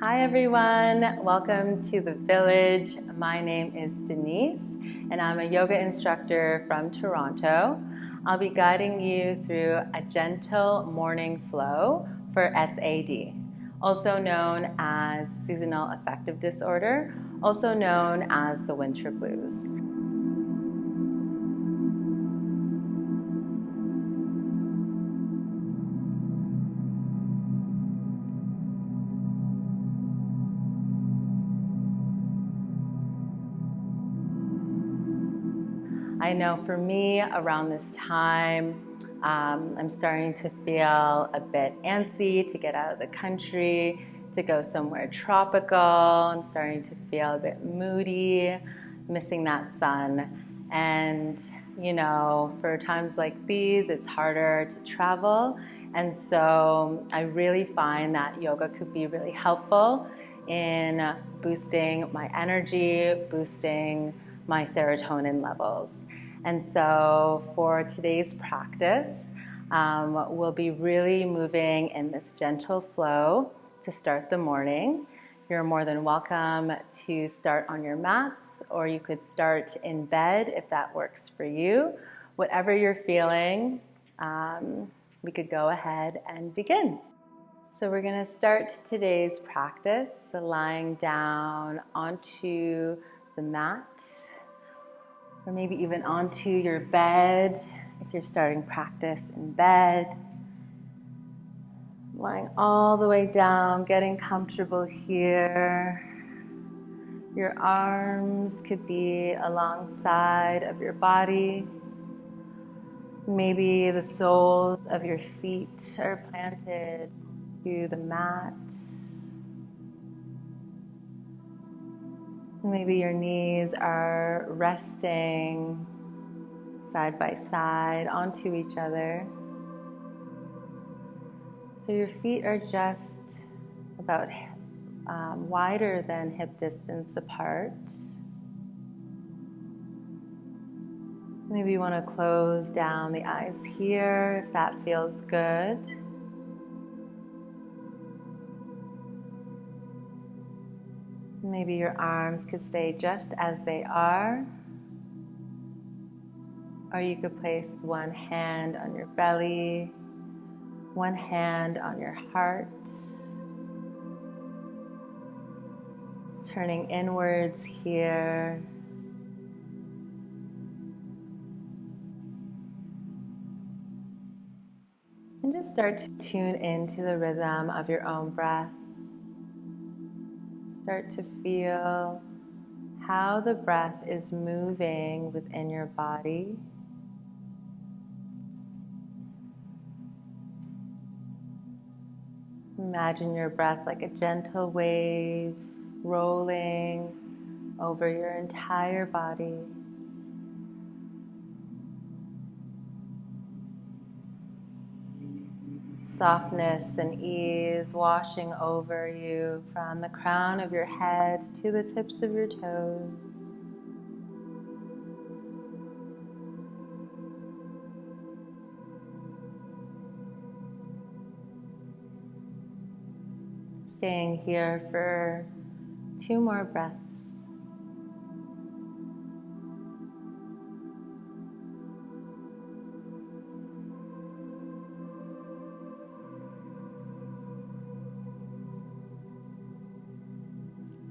Hi everyone, welcome to the Village. My name is Denise and I'm a yoga instructor from Toronto. I'll be guiding you through a gentle morning flow for SAD, also known as seasonal affective disorder, also known as the winter blues. I know for me, around this time, I'm starting to feel a bit antsy to get out of the country, to go somewhere tropical. I'm starting to feel a bit moody, missing that sun. And, you know, for times like these, it's harder to travel. And so I really find that yoga could be really helpful in boosting my energy, boosting my serotonin levels. And so for today's practice, we'll be really moving in this gentle flow to start the morning. You're more than welcome to start on your mats, or you could start in bed if that works for you. Whatever you're feeling, we could go ahead and begin. So we're going to start today's practice lying down onto the mat, or maybe even onto your bed if you're starting practice in bed. Lying all the way down, getting comfortable here. Your arms could be alongside of your body. Maybe the soles of your feet are planted to the mat. Maybe your knees are resting side by side onto each other. So your feet are just about wider than hip distance apart. Maybe you want to close down the eyes here if that feels good. Maybe your arms could stay just as they are, or you could place one hand on your belly, one hand on your heart, turning inwards here. And just start to tune into the rhythm of your own breath. Start to feel how the breath is moving within your body. Imagine your breath like a gentle wave rolling over your entire body. Softness and ease washing over you from the crown of your head to the tips of your toes. Staying here for 2 more breaths.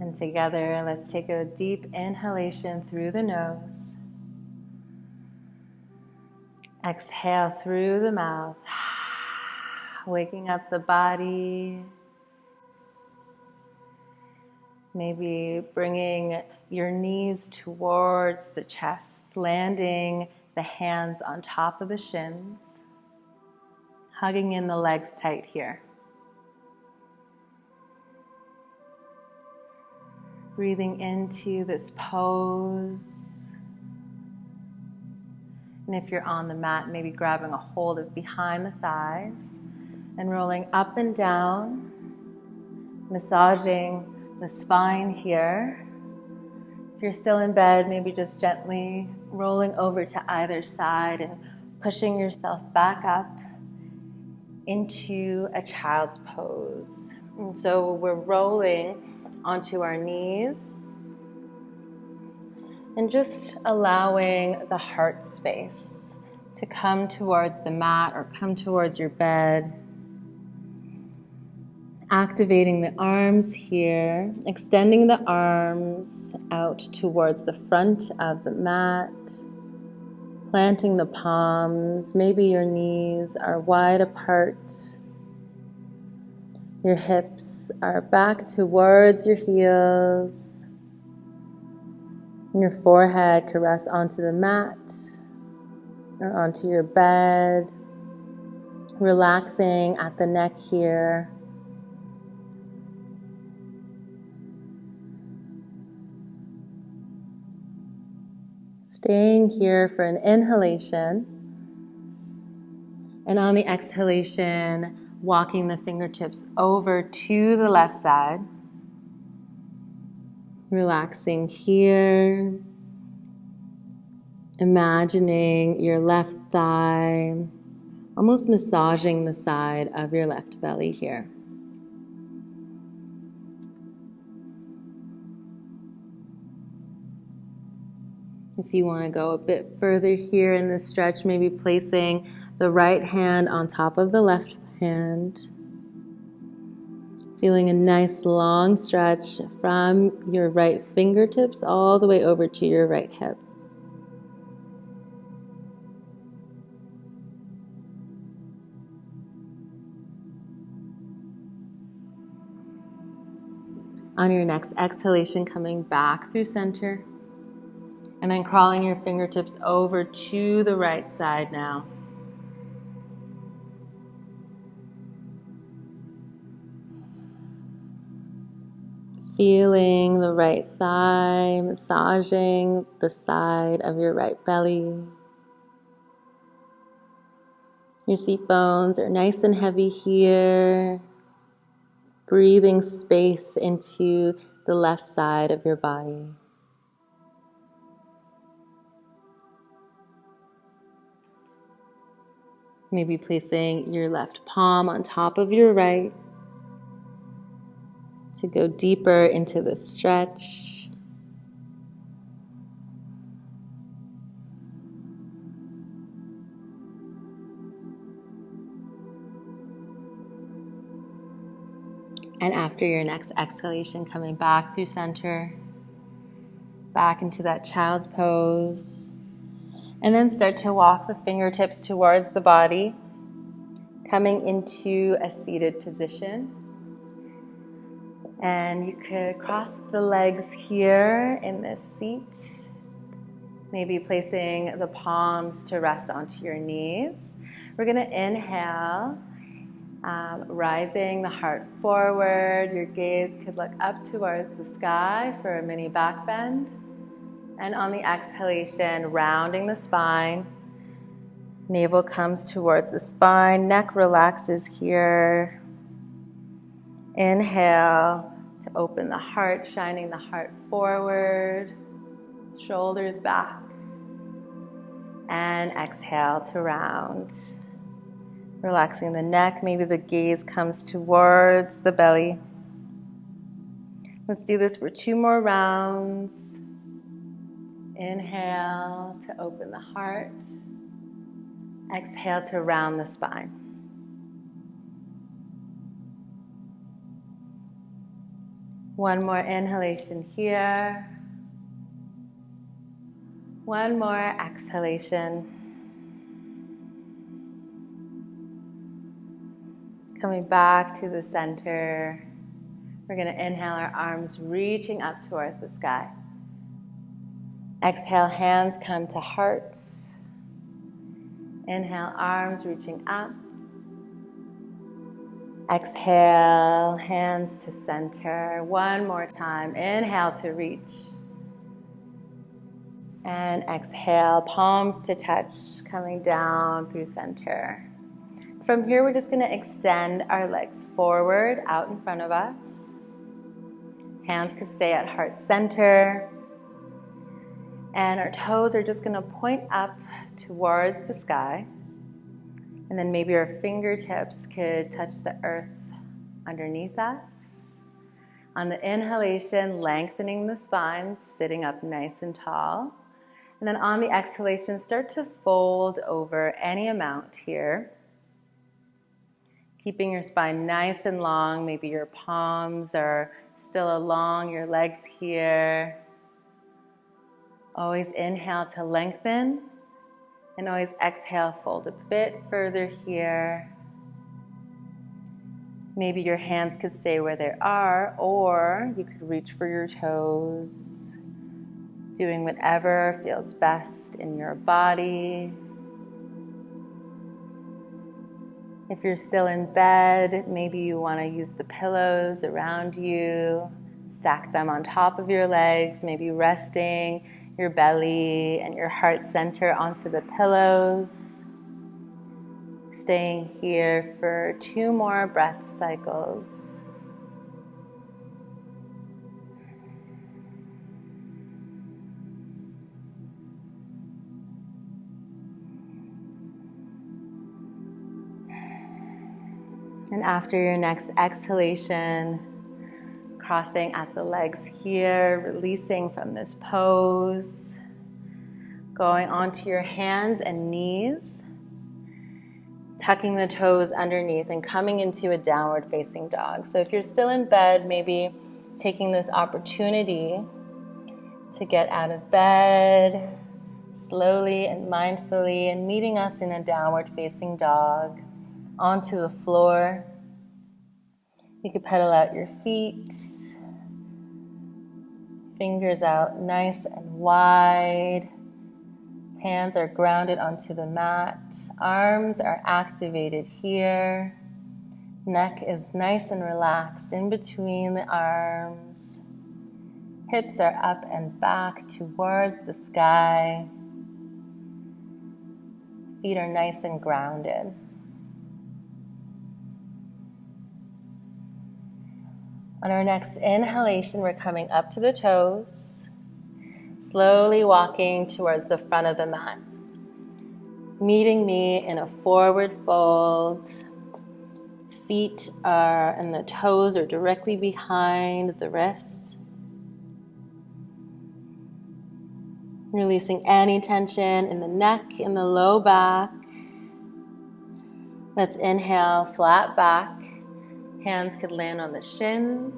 And together, let's take a deep inhalation through the nose. Exhale through the mouth, waking up the body. Maybe bringing your knees towards the chest, landing the hands on top of the shins, hugging in the legs tight here. Breathing into this pose. And if you're on the mat, maybe grabbing a hold of behind the thighs and rolling up and down, massaging the spine here. If you're still in bed, maybe just gently rolling over to either side and pushing yourself back up into a child's pose. And so we're rolling onto our knees and just allowing the heart space to come towards the mat or come towards your bed. Activating the arms here, extending the arms out towards the front of the mat, planting the palms. Maybe your knees are wide apart. Your hips are back towards your heels. Your forehead could rest onto the mat or onto your bed. Relaxing at the neck here. Staying here for an inhalation. And on the exhalation, walking the fingertips over to the left side. Relaxing here. Imagining your left thigh, almost massaging the side of your left belly here. If you want to go a bit further here in this stretch, maybe placing the right hand on top of the left hand. Feeling a nice long stretch from your right fingertips all the way over to your right hip. On your next exhalation, coming back through center. And then crawling your fingertips over to the right side now. Feeling the right thigh, massaging the side of your right belly. Your seat bones are nice and heavy here. Breathing space into the left side of your body. Maybe placing your left palm on top of your right to go deeper into the stretch. And after your next exhalation, coming back through center, back into that child's pose. And then start to walk the fingertips towards the body, coming into a seated position. And you could cross the legs here in this seat, maybe placing the palms to rest onto your knees. We're going to inhale, rising the heart forward. Your gaze could look up towards the sky for a mini back bend. And on the exhalation, rounding the spine. Navel comes towards the spine, neck relaxes here. Inhale to open the heart, shining the heart forward, shoulders back. And exhale to round. Relaxing the neck, maybe the gaze comes towards the belly. Let's do this for 2 more rounds. Inhale to open the heart. Exhale to round the spine. One more inhalation here. One more exhalation. Coming back to the center. We're going to inhale, our arms reaching up towards the sky. Exhale, hands come to heart. Inhale, arms reaching up. Exhale, hands to center. One more time. Inhale to reach. And exhale, palms to touch, coming down through center. From here, we're just going to extend our legs forward, out in front of us. Hands could stay at heart center. And our toes are just going to point up towards the sky. And then maybe our fingertips could touch the earth underneath us. On the inhalation, lengthening the spine, sitting up nice and tall. And then on the exhalation, start to fold over any amount here. Keeping your spine nice and long. Maybe your palms are still along your legs here. Always inhale to lengthen. And always exhale, fold a bit further here. Maybe your hands could stay where they are, or you could reach for your toes, doing whatever feels best in your body. If you're still in bed, maybe you want to use the pillows around you, stack them on top of your legs, maybe resting your belly and your heart center onto the pillows. Staying here for 2 more breath cycles. And after your next exhalation, crossing at the legs here, releasing from this pose, going onto your hands and knees, tucking the toes underneath and coming into a downward facing dog. So if you're still in bed, maybe taking this opportunity to get out of bed slowly and mindfully and meeting us in a downward facing dog onto the floor. You could pedal out your feet, fingers out nice and wide. Hands are grounded onto the mat. Arms are activated here. Neck is nice and relaxed in between the arms. Hips are up and back towards the sky. Feet are nice and grounded. On our next inhalation, we're coming up to the toes. Slowly walking towards the front of the mat. Meeting me in a forward fold. Feet are, and the toes are directly behind the wrists. Releasing any tension in the neck, in the low back. Let's inhale, flat back. Hands could land on the shins.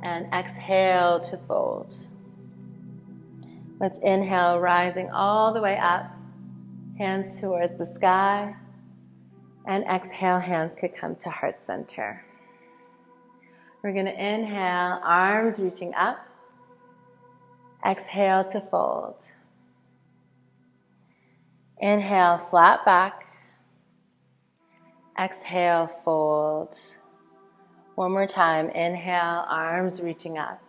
And exhale to fold. Let's inhale, rising all the way up, hands towards the sky, and exhale, hands could come to heart center. We're going to inhale, arms reaching up, exhale to fold. Inhale, flat back, exhale, fold. One more time, inhale, arms reaching up.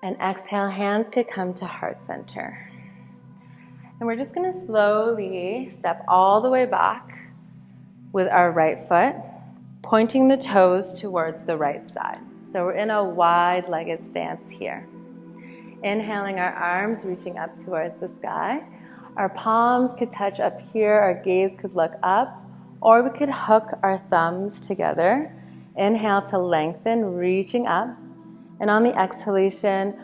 And exhale, hands could come to heart center. And we're just going to slowly step all the way back with our right foot, pointing the toes towards the right side. So we're in a wide-legged stance here. Inhaling, our arms reaching up towards the sky. Our palms could touch up here, our gaze could look up, or we could hook our thumbs together. Inhale to lengthen, reaching up. And on the exhalation,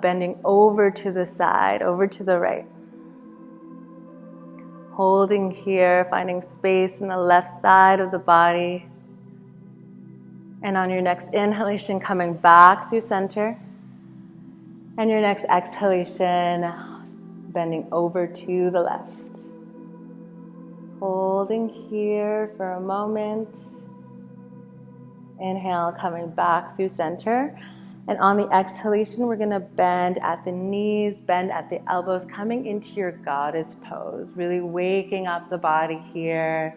bending over to the side, over to the right. Holding here, finding space in the left side of the body. And on your next inhalation, coming back through center. And your next exhalation, bending over to the left. Holding here for a moment. Inhale, coming back through center. And on the exhalation, we're going to bend at the knees, bend at the elbows, coming into your goddess pose. Really waking up the body here.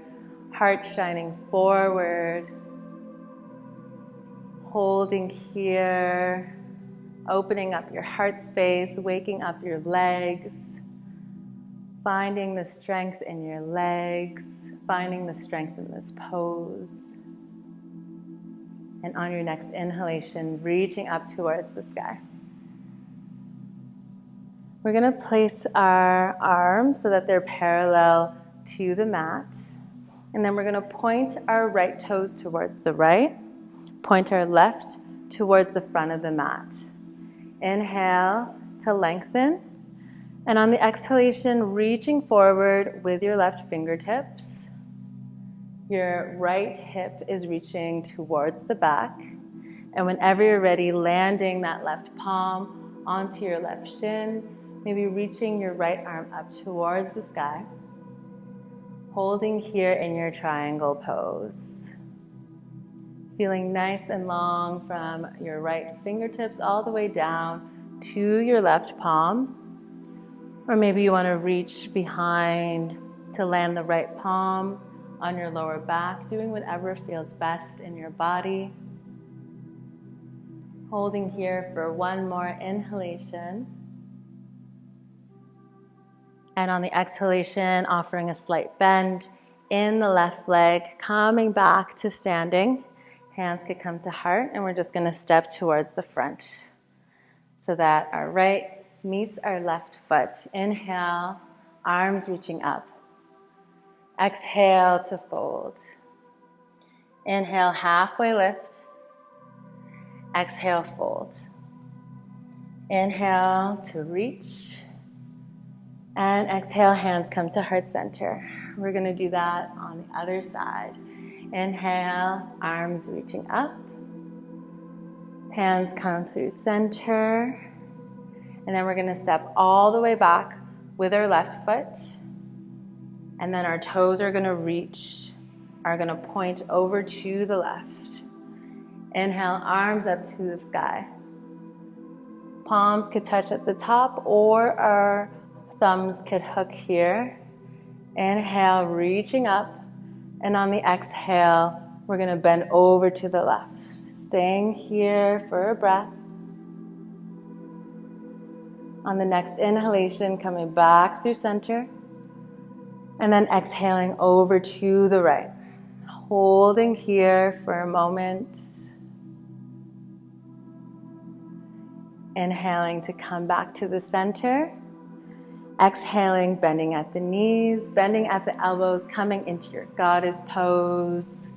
Heart shining forward. Holding here. Opening up your heart space, waking up your legs. Finding the strength in your legs. Finding the strength in this pose. And on your next inhalation, reaching up towards the sky. We're going to place our arms so that they're parallel to the mat. And then we're going to point our right toes towards the right. point our left towards the front of the mat. Inhale to lengthen. And on the exhalation, reaching forward with your left fingertips. Your right hip is reaching towards the back. And whenever you're ready, landing that left palm onto your left shin, maybe reaching your right arm up towards the sky. Holding here in your triangle pose. Feeling nice and long from your right fingertips all the way down to your left palm. Or maybe you want to reach behind to land the right palm on your lower back, doing whatever feels best in your body. Holding here for one more inhalation. And on the exhalation, offering a slight bend in the left leg, coming back to standing. Hands could come to heart, and we're just going to step towards the front so that our right meets our left foot. Inhale, arms reaching up. Exhale to fold. Inhale, halfway lift. Exhale, fold. Inhale to reach. And exhale, hands come to heart center. We're going to do that on the other side. Inhale, arms reaching up. Hands come through center. And then we're going to step all the way back with our left foot. And then our toes are going to point over to the left. Inhale, arms up to the sky. Palms could touch at the top, or our thumbs could hook here. Inhale, reaching up. And on the exhale, we're going to bend over to the left. Staying here for a breath. On the next inhalation, coming back through center. And then exhaling over to the right. Holding here for a moment. Inhaling to come back to the center. Exhaling, bending at the knees, bending at the elbows, coming into your goddess pose.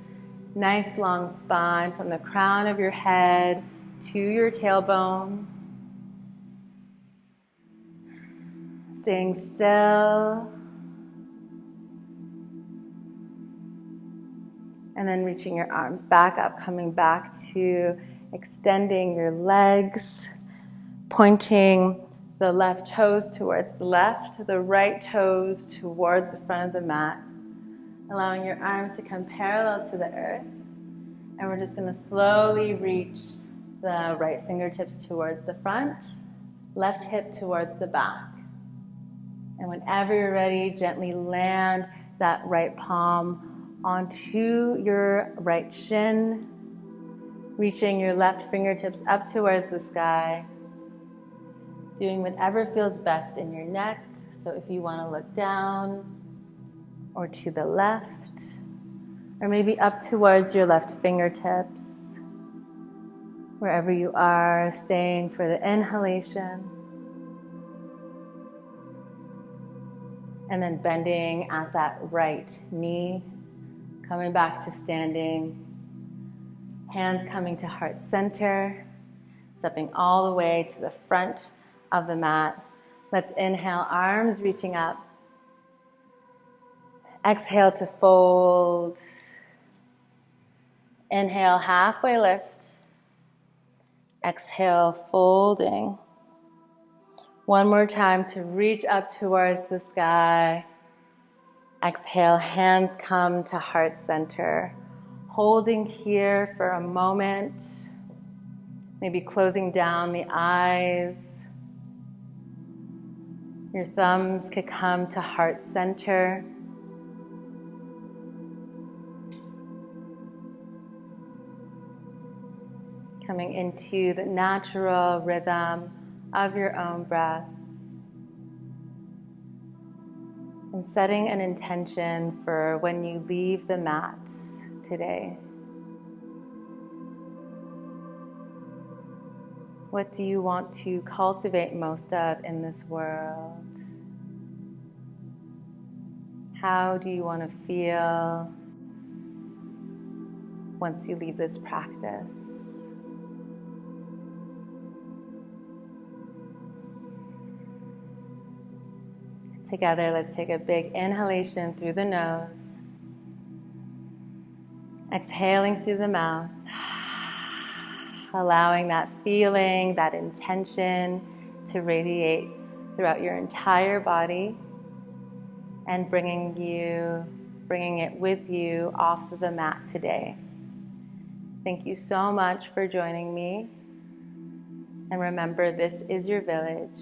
Nice long spine from the crown of your head to your tailbone. Staying still. And then reaching your arms back up, coming back to extending your legs, pointing the left toes towards the left, the right toes towards the front of the mat, allowing your arms to come parallel to the earth. And we're just going to slowly reach the right fingertips towards the front, left hip towards the back. And whenever you're ready, gently land that right palm onto your right shin, reaching your left fingertips up towards the sky, doing whatever feels best in your neck. So if you want to look down or to the left, or maybe up towards your left fingertips, wherever you are, staying for the inhalation. And then bending at that right knee, coming back to standing. Hands coming to heart center, stepping all the way to the front of the mat. Let's inhale, arms reaching up. Exhale to fold. Inhale, halfway lift. Exhale, folding. One more time to reach up towards the sky. Exhale, hands come to heart center. Holding here for a moment. Maybe closing down the eyes. Your thumbs could come to heart center. Coming into the natural rhythm of your own breath. And setting an intention for when you leave the mat today. What do you want to cultivate most of in this world? How do you want to feel? once you leave this practice. Together, let's take a big inhalation through the nose. Exhaling through the mouth. Allowing that feeling, that intention to radiate throughout your entire body and bringing it with you off of the mat today. Thank you so much for joining me. And remember, this is your village.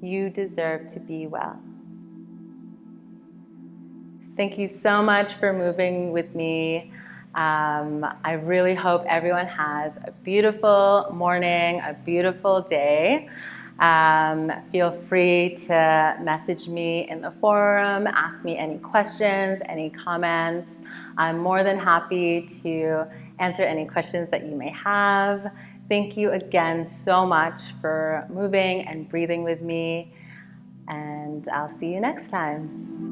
You deserve to be well. Thank you so much for moving with me. I really hope everyone has a beautiful morning, a beautiful day. Feel free to message me in the forum, ask me any questions, any comments. I'm more than happy to answer any questions that you may have. Thank you again so much for moving and breathing with me, and I'll see you next time.